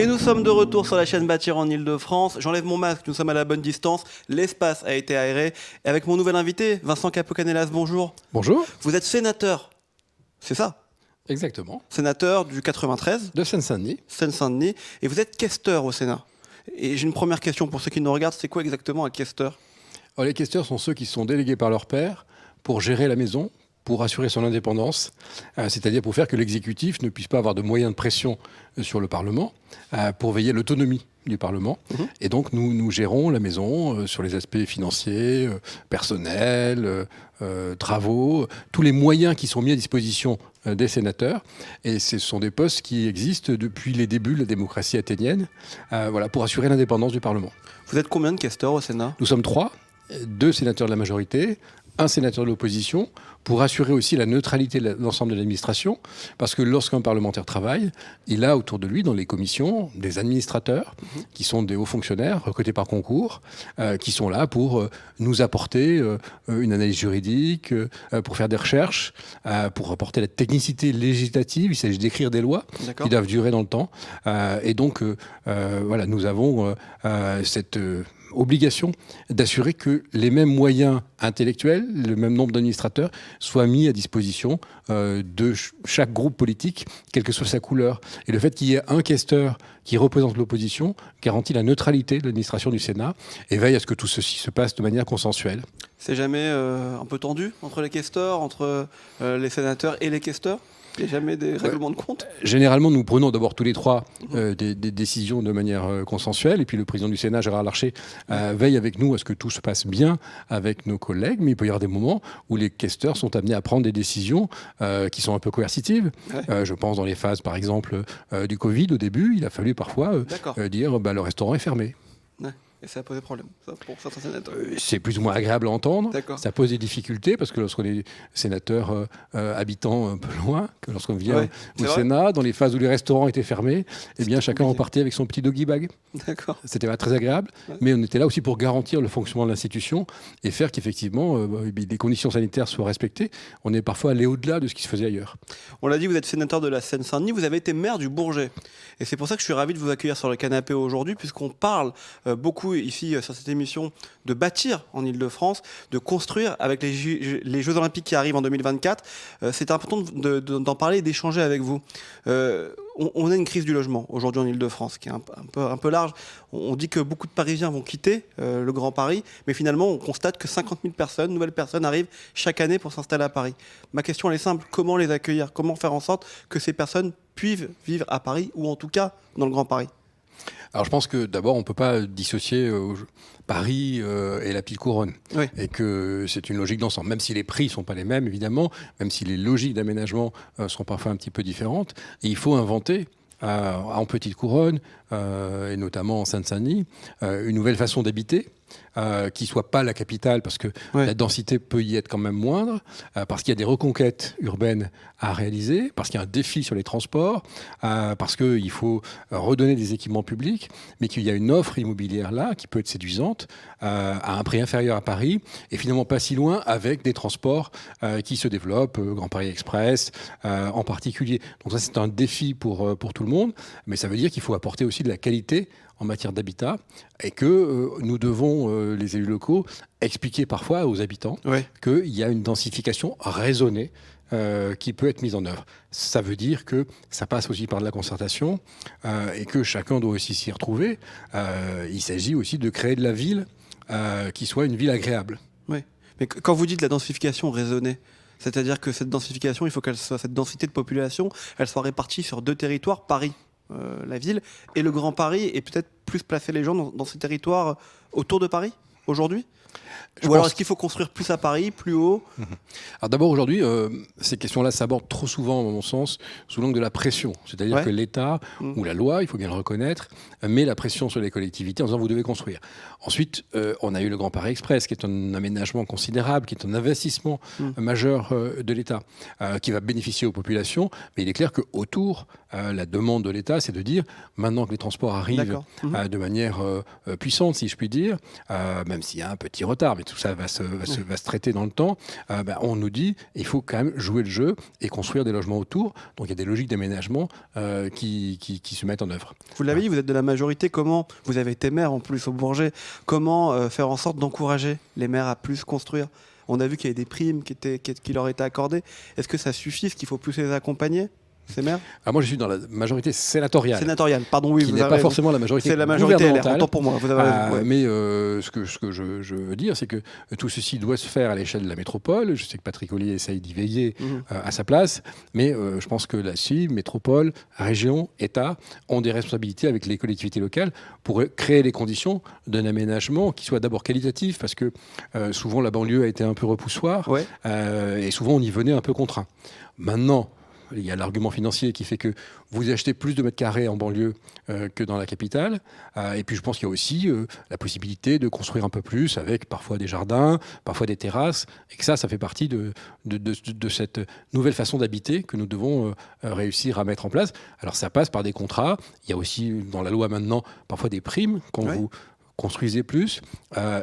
Et nous sommes de retour sur la chaîne Bâtir en Ile-de-France. J'enlève mon masque, nous sommes à la bonne distance. L'espace a été aéré. Et avec mon nouvel invité, Vincent Capo-Canelas, bonjour. Bonjour. Vous êtes sénateur, c'est ça? Exactement. Sénateur du 93. De Seine-Saint-Denis. Seine-Saint-Denis. Et vous êtes questeur au Sénat. Et j'ai une première question pour ceux qui nous regardent. C'est quoi exactement un questeur? Alors, les questeurs sont ceux qui sont délégués par leur père pour gérer la maison, pour assurer son indépendance, c'est-à-dire pour faire que l'exécutif ne puisse pas avoir de moyens de pression sur le Parlement, pour veiller à l'autonomie du Parlement. Et donc, nous gérons la maison sur les aspects financiers, personnels, travaux, tous les moyens qui sont mis à disposition des sénateurs. Et ce sont des postes qui existent depuis les débuts de la démocratie athénienne, pour assurer l'indépendance du Parlement. Vous êtes combien de questeurs au Sénat? Nous sommes 3, 2 sénateurs de la majorité, un sénateur de l'opposition, pour assurer aussi la neutralité de l'ensemble de l'administration, parce que lorsqu'un parlementaire travaille, il a autour de lui, dans les commissions, des administrateurs, qui sont des hauts fonctionnaires recrutés par concours, qui sont là pour nous apporter une analyse juridique, pour faire des recherches, pour apporter la technicité législative. Il s'agit d'écrire des lois qui doivent durer dans le temps. Et donc, nous avons cette obligation d'assurer que les mêmes moyens intellectuels, le même nombre d'administrateurs soient mis à disposition de chaque groupe politique, quelle que soit sa couleur. Et le fait qu'il y ait un questeur qui représente l'opposition garantit la neutralité de l'administration du Sénat et veille à ce que tout ceci se passe de manière consensuelle. C'est jamais un peu tendu entre les questeurs, entre les sénateurs et les questeurs? Il n'y a jamais des règlements de compte? Généralement, nous prenons d'abord tous les trois des décisions de manière consensuelle. Et puis le président du Sénat, Gérard Larcher, veille avec nous à ce que tout se passe bien avec nos collègues. Mais il peut y avoir des moments où les questeurs sont amenés à prendre des décisions qui sont un peu coercitives. Je pense dans les phases, par exemple, du Covid, au début, il a fallu parfois dire le restaurant est fermé. Et ça a posé problème, ça, pour certains sénateurs? C'est plus ou moins agréable à entendre. Ça pose des difficultés parce que lorsqu'on est sénateur habitant un peu loin, que lorsqu'on vient au Sénat, dans les phases où les restaurants étaient fermés, eh bien chacun repartait avec son petit doggy bag. C'était pas très agréable, mais on était là aussi pour garantir le fonctionnement de l'institution et faire qu'effectivement les conditions sanitaires soient respectées. On est parfois allé au-delà de ce qui se faisait ailleurs. On l'a dit, vous êtes sénateur de la Seine-Saint-Denis, vous avez été maire du Bourget. Et c'est pour ça que je suis ravi de vous accueillir sur le canapé aujourd'hui, puisqu'on parle beaucoup ici sur cette émission de bâtir en Ile-de-France, de construire avec les Jeux Olympiques qui arrivent en 2024. C'est important d'en parler, d'échanger avec vous. On a une crise du logement aujourd'hui en Ile-de-France qui est un peu large. On dit que beaucoup de Parisiens vont quitter le Grand Paris, mais finalement on constate que 50 000 nouvelles personnes arrivent chaque année pour s'installer à Paris. Ma question elle est simple, comment les accueillir? Comment faire en sorte que ces personnes puissent vivre à Paris ou en tout cas dans le Grand Paris? Alors je pense que d'abord on ne peut pas dissocier Paris et la pile couronne, et que c'est une logique d'ensemble, même si les prix ne sont pas les mêmes évidemment, même si les logiques d'aménagement sont parfois un petit peu différentes, et il faut inventer en petite couronne, et notamment en Seine-Saint-Denis, une nouvelle façon d'habiter, qui ne soit pas la capitale, parce que la densité peut y être quand même moindre, parce qu'il y a des reconquêtes urbaines à réaliser, parce qu'il y a un défi sur les transports, parce qu'il faut redonner des équipements publics, mais qu'il y a une offre immobilière là qui peut être séduisante, à un prix inférieur à Paris, et finalement pas si loin, avec des transports qui se développent, Grand Paris Express en particulier. Donc ça c'est un défi pour tout le monde, mais ça veut dire qu'il faut apporter aussi de la qualité en matière d'habitat, et que nous devons, les élus locaux, expliquer parfois aux habitants qu'il y a une densification raisonnée qui peut être mise en œuvre. Ça veut dire que ça passe aussi par de la concertation, et que chacun doit aussi s'y retrouver. Il s'agit aussi de créer de la ville qui soit une ville agréable. Oui, mais quand vous dites la densification raisonnée, c'est-à-dire que cette densification, il faut qu'elle soit, cette densité de population, elle soit répartie sur 2 territoires, Paris, la ville, et le Grand Paris, et peut-être plus placer les gens dans ces territoires autour de Paris, aujourd'hui? Ou alors est-ce qu'il faut construire plus à Paris, plus haut? Alors d'abord aujourd'hui, ces questions-là s'abordent trop souvent, à mon sens, sous l'angle de la pression. C'est-à-dire que l'État, ou la loi, il faut bien le reconnaître, met la pression sur les collectivités en disant vous devez construire. Ensuite, on a eu le Grand Paris Express, qui est un aménagement considérable, qui est un investissement majeur de l'État, qui va bénéficier aux populations. Mais il est clair qu'autour, la demande de l'État, c'est de dire, maintenant que les transports arrivent de manière puissante, si je puis dire, même s'il y a un petit petit retard, mais tout ça va se traiter dans le temps. On nous dit il faut quand même jouer le jeu et construire des logements autour. Donc il y a des logiques d'aménagement qui se mettent en œuvre. Vous l'avez dit, vous êtes de la majorité. Comment, vous avez été maire en plus au Bourget, comment faire en sorte d'encourager les maires à plus construire? On a vu qu'il y avait des primes qui leur étaient accordées. Est-ce que ça suffit? Est-ce qu'il faut plus les accompagner, ces maires? Moi, je suis dans la majorité sénatoriale. Sénatoriale, pardon, oui. Qui n'est pas forcément la majorité gouvernementale. Autant pour moi. Vous avez Mais ce que je veux dire, c'est que tout ceci doit se faire à l'échelle de la métropole. Je sais que Patrick Ollier essaye d'y veiller à sa place. Mais je pense que la CIV, métropole, région, État ont des responsabilités avec les collectivités locales pour créer les conditions d'un aménagement qui soit d'abord qualitatif, parce que souvent la banlieue a été un peu repoussoir et souvent on y venait un peu contraint. Maintenant, il y a l'argument financier qui fait que vous achetez plus de mètres carrés en banlieue que dans la capitale. Et puis je pense qu'il y a aussi la possibilité de construire un peu plus avec parfois des jardins, parfois des terrasses. Et que ça fait partie de cette nouvelle façon d'habiter que nous devons réussir à mettre en place. Alors ça passe par des contrats. Il y a aussi dans la loi maintenant parfois des primes quand vous construisez plus.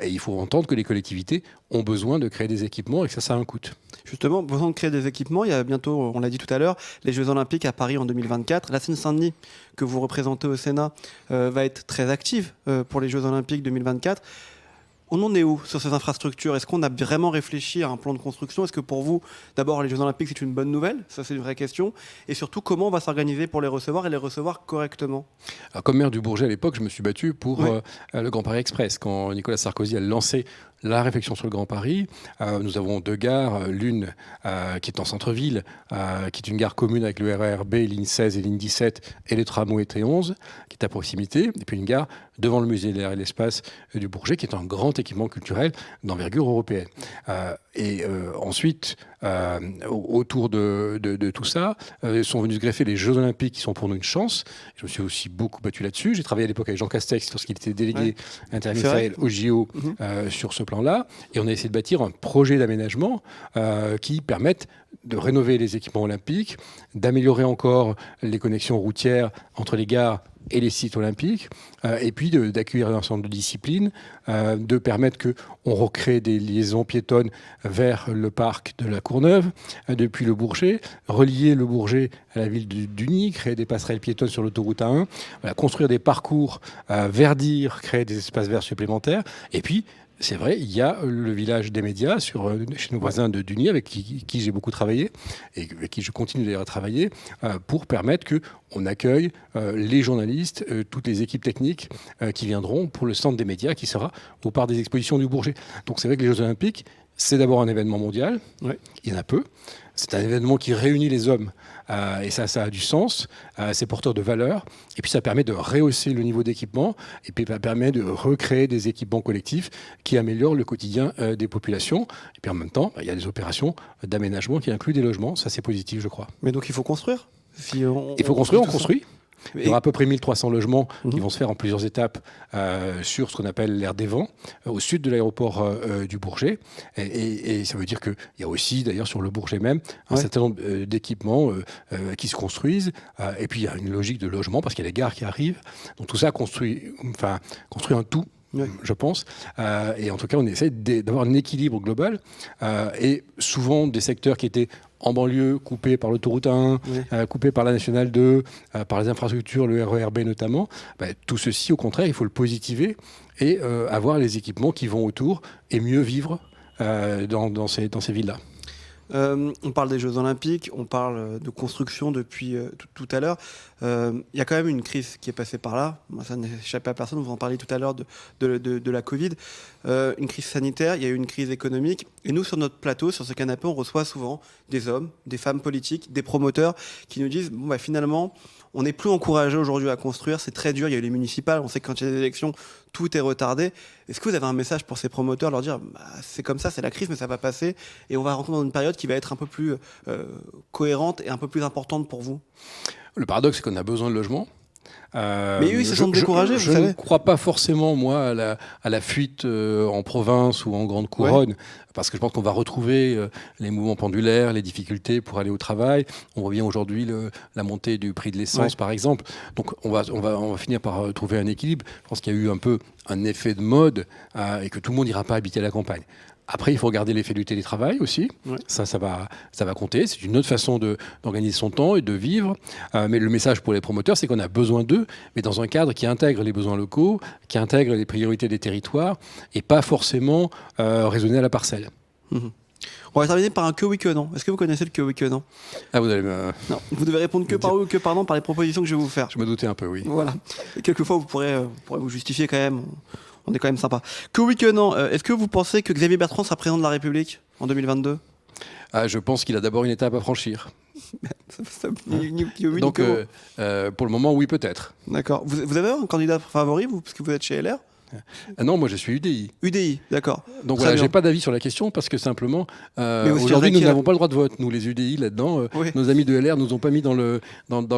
Et il faut entendre que les collectivités ont besoin de créer des équipements et que ça a un coût. Justement, besoin de créer des équipements. Il y a bientôt, on l'a dit tout à l'heure, les Jeux Olympiques à Paris en 2024. La Seine-Saint-Denis, que vous représentez au Sénat, va être très active pour les Jeux Olympiques 2024. On en est où sur ces infrastructures? Est-ce qu'on a vraiment réfléchi à un plan de construction? Est-ce que pour vous, d'abord, les Jeux Olympiques, c'est une bonne nouvelle? Ça, c'est une vraie question. Et surtout, comment on va s'organiser pour les recevoir et les recevoir correctement? Alors, comme maire du Bourget à l'époque, je me suis battu pour le Grand Paris Express. Quand Nicolas Sarkozy a lancé la réflexion sur le Grand Paris, nous avons deux gares, l'une qui est en centre-ville, qui est une gare commune avec le RER B, ligne 16 et ligne 17, et le tramway T11, qui est à proximité, et puis une gare devant le musée de l'air et de l'espace du Bourget, qui est un grand équipement culturel d'envergure européenne. Ensuite, autour de tout ça, sont venus se greffer les Jeux Olympiques, qui sont pour nous une chance. Je me suis aussi beaucoup battu là-dessus. J'ai travaillé à l'époque avec Jean Castex, lorsqu'il était délégué interministériel au JO, sur ce plan-là. Et on a essayé de bâtir un projet d'aménagement qui permette de rénover les équipements olympiques, d'améliorer encore les connexions routières entre les gares et les sites olympiques, et puis d'accueillir un ensemble de disciplines, de permettre qu'on recrée des liaisons piétonnes vers le parc de la Courneuve, depuis le Bourget, relier le Bourget à la ville d'Uni, créer des passerelles piétonnes sur l'autoroute A1, construire des parcours, verdir, créer des espaces verts supplémentaires, et puis c'est vrai, il y a le village des médias chez nos voisins de Duny, avec qui j'ai beaucoup travaillé et avec qui je continue d'ailleurs à travailler, pour permettre qu'on accueille les journalistes, toutes les équipes techniques qui viendront pour le centre des médias qui sera au parc des expositions du Bourget. Donc c'est vrai que les Jeux Olympiques, c'est d'abord un événement mondial, il y en a peu. C'est un événement qui réunit les hommes et ça a du sens, c'est porteur de valeur, et puis ça permet de rehausser le niveau d'équipement, et puis ça permet de recréer des équipements collectifs qui améliorent le quotidien des populations, et puis en même temps, il y a des opérations d'aménagement qui incluent des logements, ça c'est positif je crois. Mais donc il faut construire? Il faut construire, on construit. Il y aura à peu près 1300 logements qui vont se faire en plusieurs étapes sur ce qu'on appelle l'aire des vents, au sud de l'aéroport du Bourget. Et ça veut dire qu'il y a aussi, d'ailleurs, sur le Bourget même, un certain nombre d'équipements qui se construisent. Et puis, il y a une logique de logement parce qu'il y a les gares qui arrivent. Donc, tout ça construit un tout. Je pense. Et en tout cas, on essaie d'avoir un équilibre global. Et souvent, des secteurs qui étaient en banlieue, coupés par l'autoroute 1, coupés par la Nationale 2, par les infrastructures, le RER B notamment, tout ceci, au contraire, il faut le positiver et avoir les équipements qui vont autour et mieux vivre dans ces villes-là. On parle des Jeux Olympiques, on parle de construction depuis tout à l'heure. Il y a quand même une crise qui est passée par là. Moi, ça n'échappe à personne. Vous en parliez tout à l'heure de la Covid. Une crise sanitaire, il y a eu une crise économique. Et nous, sur notre plateau, sur ce canapé, on reçoit souvent des hommes, des femmes politiques, des promoteurs qui nous disent finalement, on n'est plus encouragé aujourd'hui à construire. C'est très dur. Il y a eu les municipales. On sait que quand il y a des élections, tout est retardé. Est-ce que vous avez un message pour ces promoteurs, leur dire c'est comme ça, c'est la crise, mais ça va passer et on va rentrer dans une période qui va être un peu plus cohérente et un peu plus importante pour vous? Le paradoxe, c'est qu'on a besoin de logements. Mais eux, ils se sentent découragés, vous savez. Je ne crois pas forcément, moi, à la fuite en province ou en grande couronne, parce que je pense qu'on va retrouver les mouvements pendulaires, les difficultés pour aller au travail. On voit bien aujourd'hui la montée du prix de l'essence, par exemple. Donc on va finir par trouver un équilibre. Je pense qu'il y a eu un peu un effet de mode et que tout le monde n'ira pas habiter à la campagne. Après, il faut regarder l'effet du télétravail aussi. Ça va compter. C'est une autre façon d'organiser son temps et de vivre. Mais le message pour les promoteurs, c'est qu'on a besoin d'eux, mais dans un cadre qui intègre les besoins locaux, qui intègre les priorités des territoires, et pas forcément raisonner à la parcelle. On va terminer par un que oui que non. Est-ce que vous connaissez le que oui que non? Ah, vous allez Non, vous devez répondre que par oui ou que par non par les propositions que je vais vous faire. Je me doutais un peu, oui. Voilà. Et quelquefois, vous pourrez vous justifier quand même. On est quand même sympa. Que oui, que non. Est-ce que vous pensez que Xavier Bertrand sera président de la République en 2022 ? Je pense qu'il a d'abord une étape à franchir. Donc, pour le moment, oui, peut-être. D'accord. Vous avez un candidat favori, vous, parce que vous êtes chez LR ? Non, moi je suis UDI. UDI, d'accord. Donc voilà, j'ai pas d'avis sur la question parce que simplement, aujourd'hui nous n'avons pas le droit de vote. Nous les UDI là-dedans, nos amis de LR nous ont pas mis dans le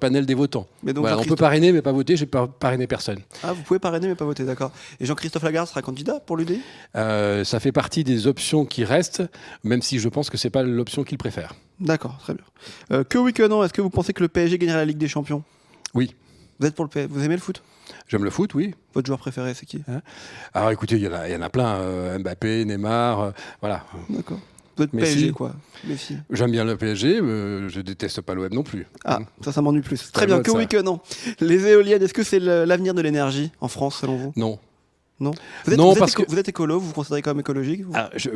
panel des votants. Mais donc, voilà, on peut parrainer mais pas voter, j'ai pas parrainé personne. Ah, vous pouvez parrainer mais pas voter, d'accord. Et Jean-Christophe Lagarde sera candidat pour l'UDI ? Ça fait partie des options qui restent, même si je pense que c'est pas l'option qu'il préfère. D'accord, très bien. Que oui, que non, est-ce que vous pensez que le PSG gagnerait la Ligue des Champions ? Oui. Vous êtes pour le PSG ? Vous aimez le foot ? J'aime le foot, oui. Votre joueur préféré, c'est qui ? Alors écoutez, il y en a plein. Mbappé, Neymar, voilà. D'accord. Vous êtes PSG, quoi. Messi. J'aime bien le PSG, je déteste pas l'OM non plus. Ah, ça m'ennuie plus. Très bien, que oui, que non. Les éoliennes, est-ce que c'est l'avenir de l'énergie en France, selon vous ? Non. Non. Vous êtes écolo, vous vous considérez comme écologique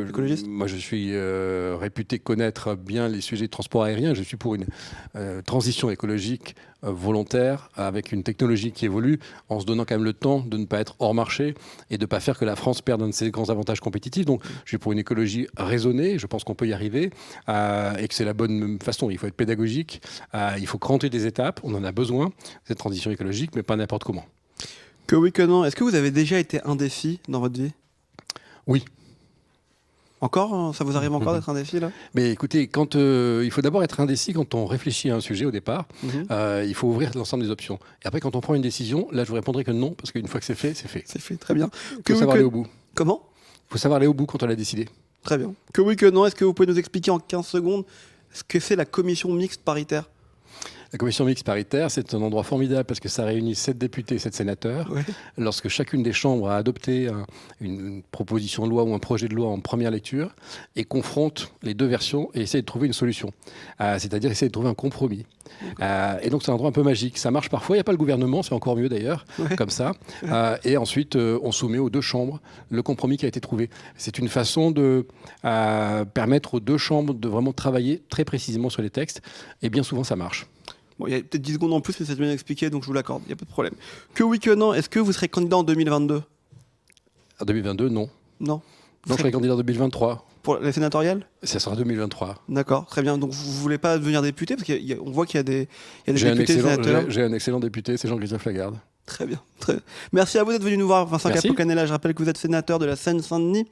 écologiste ? Moi, je suis réputé connaître bien les sujets de transport aérien. Je suis pour une transition écologique volontaire, avec une technologie qui évolue, en se donnant quand même le temps de ne pas être hors marché et de ne pas faire que la France perde un de ses grands avantages compétitifs. Donc, je suis pour une écologie raisonnée. Je pense qu'on peut y arriver et que c'est la bonne façon. Il faut être pédagogique. Il faut cranter des étapes. On en a besoin, cette transition écologique, mais pas n'importe comment. Que oui, que non. Est-ce que vous avez déjà été indécis dans votre vie ? Oui. Encore ? Ça vous arrive encore d'être indécis, là ? Mais écoutez, il faut d'abord être indécis quand on réfléchit à un sujet au départ. Il faut ouvrir l'ensemble des options. Et après, quand on prend une décision, là, je vous répondrai que non, parce qu'une fois que c'est fait, c'est fait. C'est fait, très bien. Il faut savoir aller au bout. Comment ? Il faut savoir aller au bout quand on l'a décidé. Très bien. Que oui, que non. Est-ce que vous pouvez nous expliquer en 15 secondes ce que c'est la commission mixte paritaire ? La commission mixte paritaire, c'est un endroit formidable parce que ça réunit 7 députés et 7 sénateurs. Lorsque chacune des chambres a adopté une proposition de loi ou un projet de loi en première lecture et confronte les deux versions et essaie de trouver une solution. C'est-à-dire essayer de trouver un compromis. Et donc c'est un endroit un peu magique. Ça marche parfois, il n'y a pas le gouvernement, c'est encore mieux d'ailleurs, comme ça. Et ensuite, on soumet aux deux chambres le compromis qui a été trouvé. C'est une façon de permettre aux deux chambres de vraiment travailler très précisément sur les textes. Et bien souvent, ça marche. Bon, il y a peut-être 10 secondes en plus, mais c'est bien expliqué, donc je vous l'accorde, il n'y a pas de problème. Que oui, que non, est-ce que vous serez candidat en 2022 ? En 2022, non. Non. Non, je serai candidat en 2023. Pour les sénatoriales ? Ça sera 2023. D'accord, très bien. Donc vous ne voulez pas devenir député ? Parce qu'on voit qu'il y a des députés sénateurs. J'ai un excellent député, c'est Jean-Christophe Lagarde. Très bien. Merci à vous d'être venu nous voir, Vincent Capo-Canellas. Je rappelle que vous êtes sénateur de la Seine-Saint-Denis,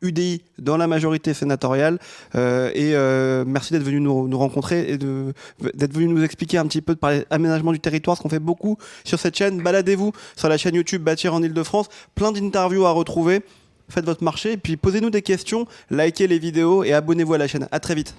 UDI dans la majorité sénatoriale. Merci d'être venu nous rencontrer et d'être venu nous expliquer un petit peu de parler aménagement du territoire, ce qu'on fait beaucoup sur cette chaîne. Baladez-vous sur la chaîne YouTube Bâtir en Ile-de-France. Plein d'interviews à retrouver. Faites votre marché et puis posez-nous des questions, likez les vidéos et abonnez-vous à la chaîne. À très vite.